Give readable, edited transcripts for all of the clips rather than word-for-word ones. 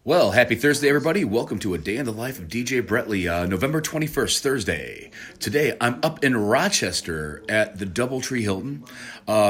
Well, happy Thursday, everybody. Welcome to A Day in the Life of DJ Bretley, November 21st, Thursday. Today, I'm up in Rochester at the Doubletree Hilton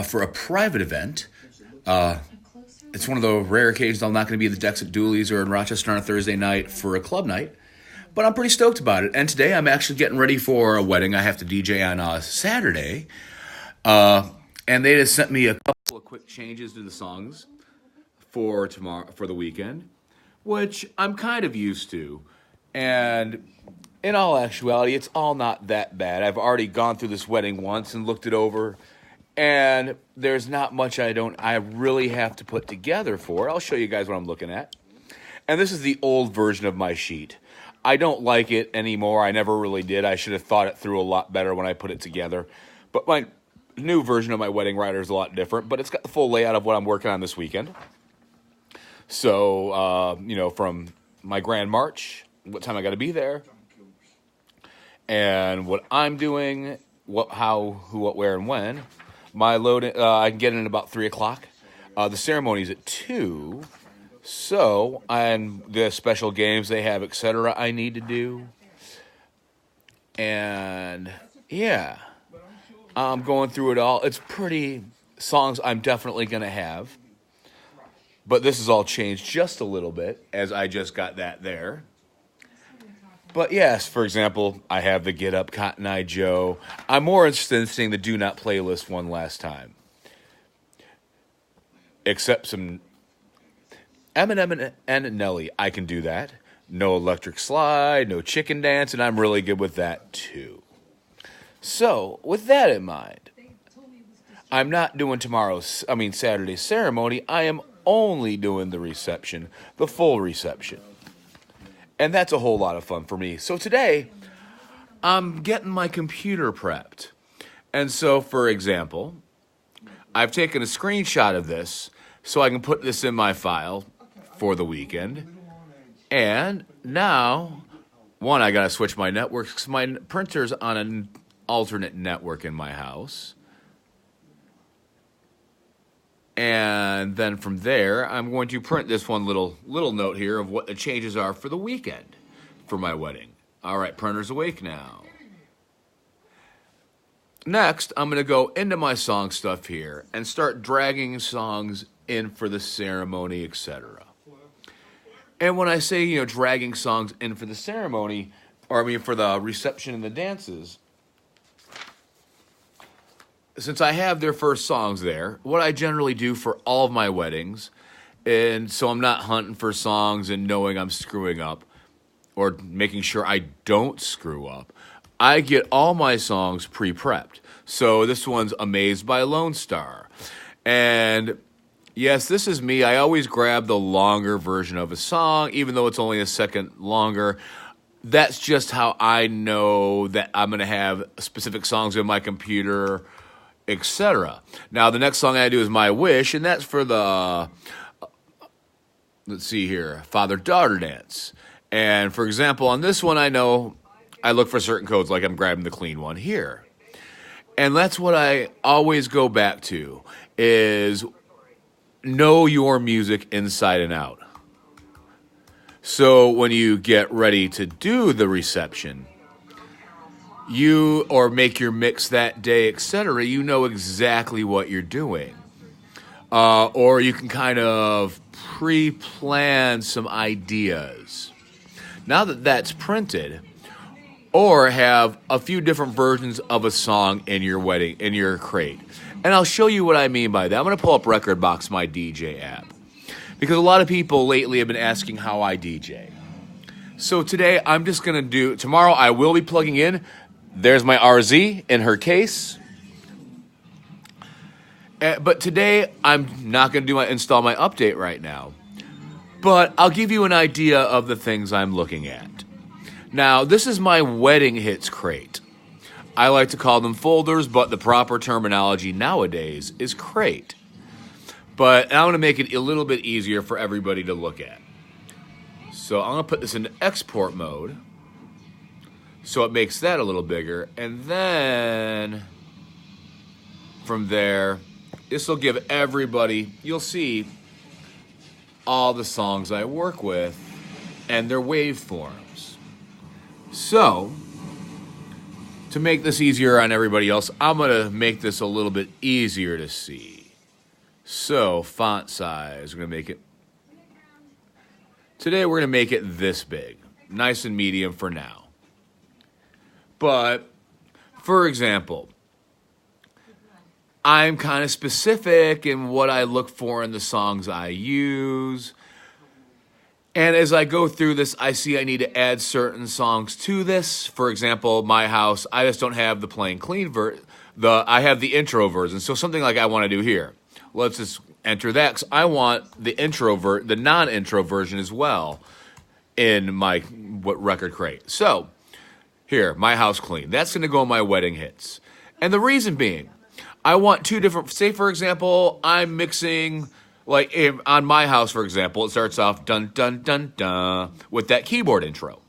for a private event. It's one of the rare occasions I'm not going to be at the Decks at Dooley's or in Rochester on a Thursday night for a club night, but I'm pretty stoked about it. And today, I'm actually getting ready for a wedding I have to DJ on Saturday. And they just sent me a couple of quick changes to the songs for the weekend, which I'm kind of used to. And in all actuality, it's all not that bad. I've already gone through this wedding once and looked it over, and there's not much I really have to put together for it. I'll show you guys what I'm looking at. And this is the old version of my sheet. I don't like it anymore. I never really did. I should have thought it through a lot better when I put it together. But my new version of my wedding rider is a lot different, but it's got the full layout of what I'm working on this weekend. So, from my grand march, what time I got to be there, and what I'm doing, how, who, what, where, and when. My load, I can get in at about 3 o'clock. The ceremony's at 2. So, and the special games they have, etc., I need to do. And, yeah, I'm going through it all. It's pretty songs I'm definitely going to have. But this has all changed just a little bit, as I just got that there. But yes, for example, I have the Get Up, Cotton Eye Joe. I'm more interested in seeing the Do Not playlist one last time. Except some Eminem and Nelly, I can do that. No Electric Slide, no Chicken Dance, and I'm really good with that too. So, with that in mind, I'm not doing Saturday's ceremony. I am only doing the reception, the full reception. And that's a whole lot of fun for me. So today, I'm getting my computer prepped. And so, for example, I've taken a screenshot of this so I can put this in my file for the weekend. And now, I got to switch my networks because my printer's on an alternate network in my house. And then from there, I'm going to print this one little note here of what the changes are for the weekend for my wedding. All right, printer's awake now. Next, I'm going to go into my song stuff here and start dragging songs in for the ceremony, etc. And when I say, dragging songs in for the ceremony, for the reception and the dances, since I have their first songs there, what I generally do for all of my weddings, and so I'm not hunting for songs and knowing I'm screwing up or making sure I don't screw up, I get all my songs pre-prepped. So this one's Amazed by Lone Star. And yes, this is me. I always grab the longer version of a song, even though it's only a second longer. That's just how I know that I'm going to have specific songs in my computer, etc. Now, the next song I do is My Wish, and that's for the, let's see here, father-daughter dance. And, for example, on this one, I know I look for certain codes, like I'm grabbing the clean one here. And that's what I always go back to, is know your music inside and out. So when you get ready to do the reception, or make your mix that day, etc., you know exactly what you're doing. Or you can kind of pre-plan some ideas. Now that that's printed, or have a few different versions of a song in your crate. And I'll show you what I mean by that. I'm going to pull up Rekordbox, my DJ app. Because a lot of people lately have been asking how I DJ. So today, I'm just going to tomorrow I will be plugging in. There's my RZ in her case. But today, I'm not going to install my update right now. But I'll give you an idea of the things I'm looking at. Now, this is my wedding hits crate. I like to call them folders, but the proper terminology nowadays is crate. But I'm going to make it a little bit easier for everybody to look at. So I'm going to put this into export mode. So it makes that a little bigger. And then from there, this will give everybody, you'll see all the songs I work with and their waveforms. So, to make this easier on everybody else, I'm going to make this a little bit easier to see. So, font size, we're going to make it... Today we're going to make it this big. Nice and medium for now. But, for example, I'm kind of specific in what I look for in the songs I use. And as I go through this, I see I need to add certain songs to this. For example, My House, I just don't have the plain clean version. I have the intro version. So something like I want to do here. Let's just enter that, because I want the the non-intro version as well in my record crate. So here, My House Clean. That's going to go in my wedding hits. And the reason being, I want two different, say for example, I'm mixing, like on My House, for example, it starts off dun dun dun dun with that keyboard intro.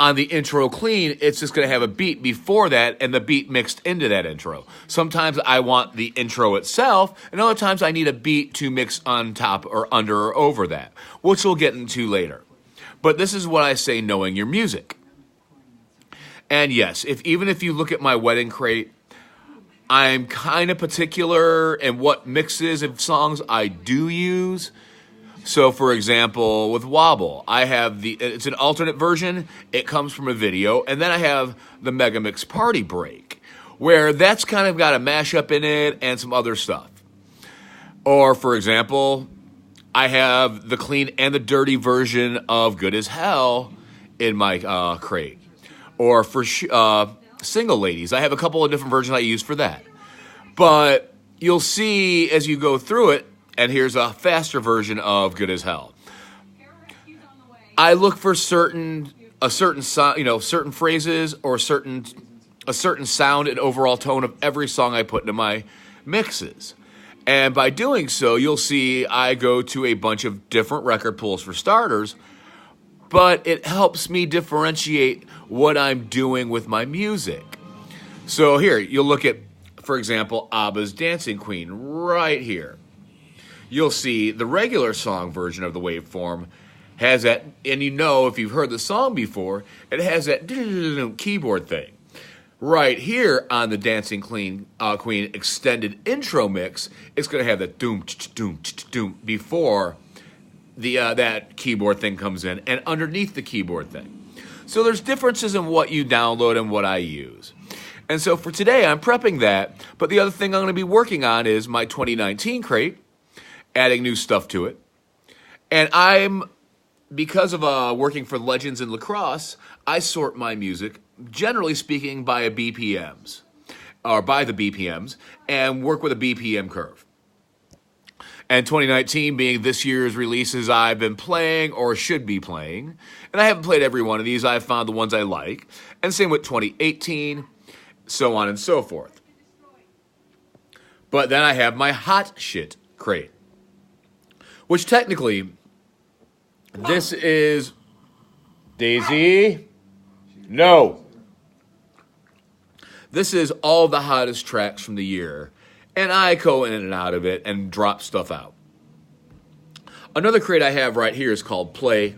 On the intro clean, it's just going to have a beat before that and the beat mixed into that intro. Sometimes I want the intro itself, and other times I need a beat to mix on top or under or over that, which we'll get into later. But this is what I say, knowing your music. And yes, even if you look at my wedding crate, I'm kind of particular in what mixes of songs I do use. So, for example, with Wobble, I have it's an alternate version. It comes from a video. And then I have the Megamix Party Break, where that's kind of got a mashup in it and some other stuff. Or, for example, I have the clean and the dirty version of Good as Hell in my crate. Or for single ladies, I have a couple of different versions I use for that. But you'll see as you go through it, and here's a faster version of Good as Hell. I look for certain phrases or a certain sound and overall tone of every song I put into my mixes. And by doing so, you'll see I go to a bunch of different record pools for starters, but it helps me differentiate what I'm doing with my music. So here, you'll look at, for example, ABBA's Dancing Queen right here. You'll see the regular song version of the waveform has that, and you know if you've heard the song before, it has that keyboard thing. Right here on the Dancing Queen extended intro mix, it's going to have that doom doom doom before that keyboard thing comes in, and underneath the keyboard thing. So there's differences in what you download and what I use. And so for today, I'm prepping that, but the other thing I'm going to be working on is my 2019 crate, adding new stuff to it. And because of working for Legends in Lacrosse, I sort my music, generally speaking, by the BPMs, and work with a BPM curve. And 2019 being this year's releases I've been playing or should be playing. And I haven't played every one of these. I've found the ones I like. And same with 2018, so on and so forth. But then I have my hot shit crate, which technically, this is... Daisy? No. This is all the hottest tracks from the year, and I go in and out of it and drop stuff out. Another crate I have right here is called Play ?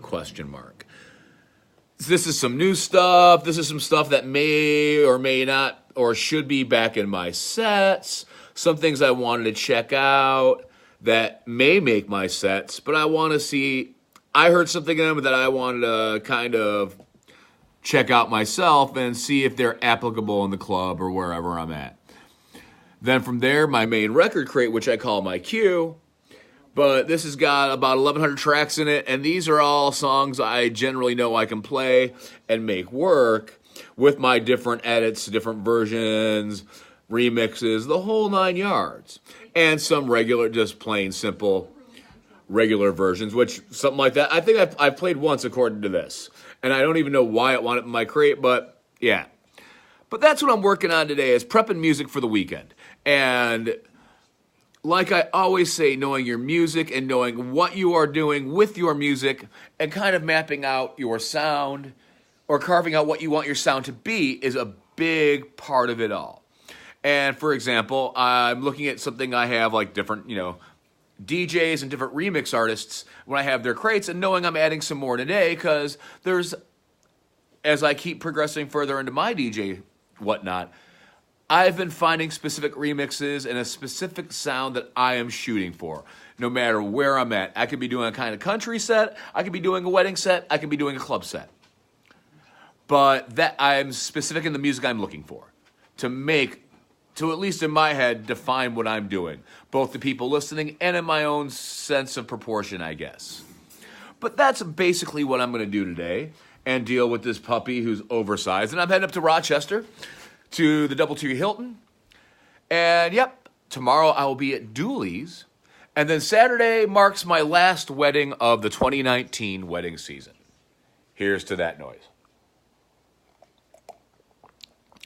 This is some new stuff. This is some stuff that may or may not or should be back in my sets. Some things I wanted to check out that may make my sets, but I want to see. I heard something in them that I wanted to kind of check out myself and see if they're applicable in the club or wherever I'm at. Then from there, my main record crate, which I call my queue, but this has got about 1,100 tracks in it, and these are all songs I generally know I can play and make work with my different edits, different versions, remixes, the whole 9 yards. And some regular, just plain simple regular versions, which something like that. I think I've played once according to this. And I don't even know why it wanted in my crate, but yeah. But that's what I'm working on today, is prepping music for the weekend. And like I always say, knowing your music and knowing what you are doing with your music and kind of mapping out your sound or carving out what you want your sound to be is a big part of it all. And for example, I'm looking at something I have like different DJs and different remix artists when I have their crates, and knowing I'm adding some more today because as I keep progressing further into my DJ whatnot, I've been finding specific remixes and a specific sound that I am shooting for, no matter where I'm at. I could be doing a kind of country set, I could be doing a wedding set, I could be doing a club set. But that I'm specific in the music I'm looking for to at least in my head, define what I'm doing, both the people listening and in my own sense of proportion, I guess. But that's basically what I'm going to do today and deal with this puppy who's oversized. And I'm heading up to Rochester to the DoubleTree Hilton. And yep, tomorrow I will be at Dooley's. And then Saturday marks my last wedding of the 2019 wedding season. Here's to that noise.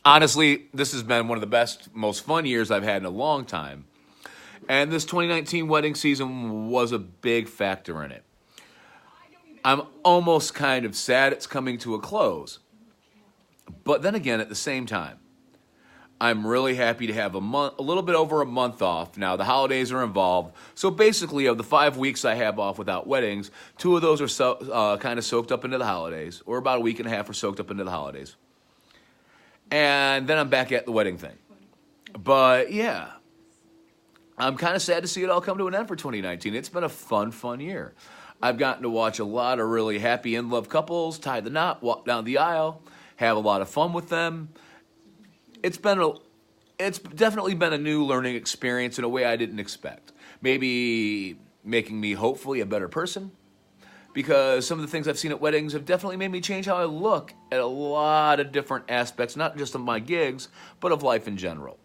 Honestly, this has been one of the best, most fun years I've had in a long time. And this 2019 wedding season was a big factor in it. I'm almost kind of sad it's coming to a close. But then again, at the same time, I'm really happy to have a little bit over a month off. Now, the holidays are involved. So basically, of the 5 weeks I have off without weddings, 2 of those are kind of soaked up into the holidays, or about a week and a half are soaked up into the holidays. And then I'm back at the wedding thing. But yeah, I'm kind of sad to see it all come to an end for 2019. It's been a fun year. I've gotten to watch a lot of really happy in-love couples tie the knot, walk down the aisle, have a lot of fun with them. It's definitely been a new learning experience in a way I didn't expect. Maybe making me hopefully a better person, because some of the things I've seen at weddings have definitely made me change how I look at a lot of different aspects, not just of my gigs, but of life in general.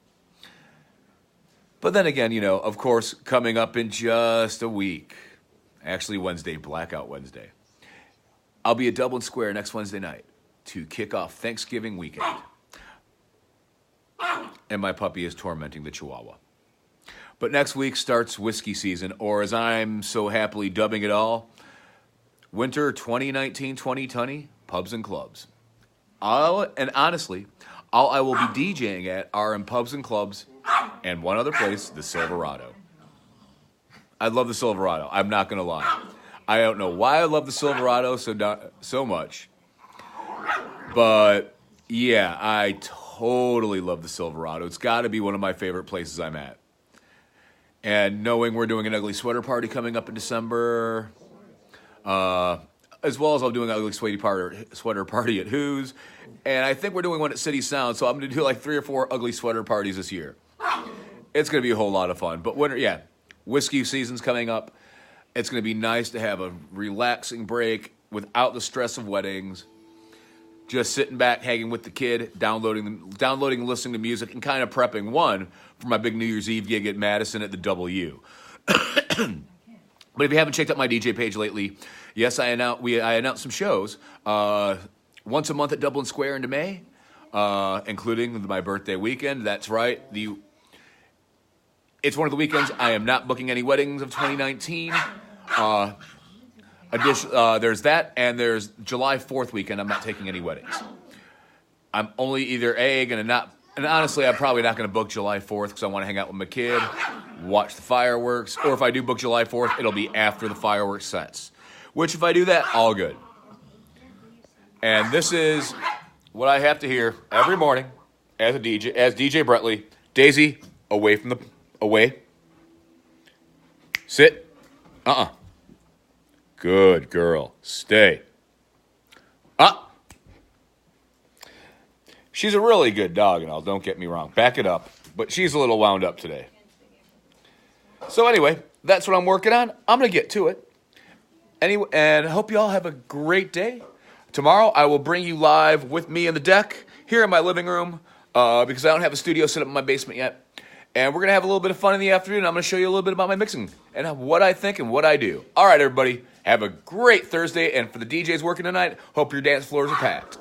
But then again, of course, coming up in just a week, actually Wednesday, Blackout Wednesday, I'll be at Dublin Square next Wednesday night to kick off Thanksgiving weekend. And my puppy is tormenting the Chihuahua. But next week starts whiskey season, or as I'm so happily dubbing it all, Winter 2019-2020 pubs and clubs. And honestly, all I will be DJing at are in pubs and clubs and one other place, the Silverado. I love the Silverado. I'm not going to lie. I don't know why I love the Silverado so much. But yeah, I totally love the Silverado. It's got to be one of my favorite places I'm at. And knowing we're doing an ugly sweater party coming up in December, as well as I'm doing an ugly sweater party at Who's, and I think we're doing one at City Sound, so I'm going to do like 3 or 4 ugly sweater parties this year. It's going to be a whole lot of fun. But whiskey season's coming up. It's going to be nice to have a relaxing break without the stress of weddings. Just sitting back, hanging with the kid, downloading and listening to music, and kind of prepping one for my big New Year's Eve gig at Madison at the W. But if you haven't checked out my DJ page lately, yes, I announced some shows once a month at Dublin Square into May, including my birthday weekend. That's right. It's one of the weekends I am not booking any weddings of 2019. There's that, and there's July 4th weekend. I'm not taking any weddings. I'm only either going to not, and honestly, I'm probably not going to book July 4th because I want to hang out with my kid, watch the fireworks, or if I do book July 4th, it'll be after the fireworks sets. Which, if I do that, all good. And this is what I have to hear every morning as DJ Brettley. Daisy, away. Sit. Good girl. Stay. She's a really good dog and all, don't get me wrong. Back it up. But she's a little wound up today. So anyway, that's what I'm working on. I'm going to get to it. Anyway, and I hope you all have a great day. Tomorrow I will bring you live with me in the deck here in my living room because I don't have a studio set up in my basement yet. And we're going to have a little bit of fun in the afternoon. I'm going to show you a little bit about my mixing and what I think and what I do. All right, everybody. Have a great Thursday. And for the DJs working tonight, hope your dance floors are packed.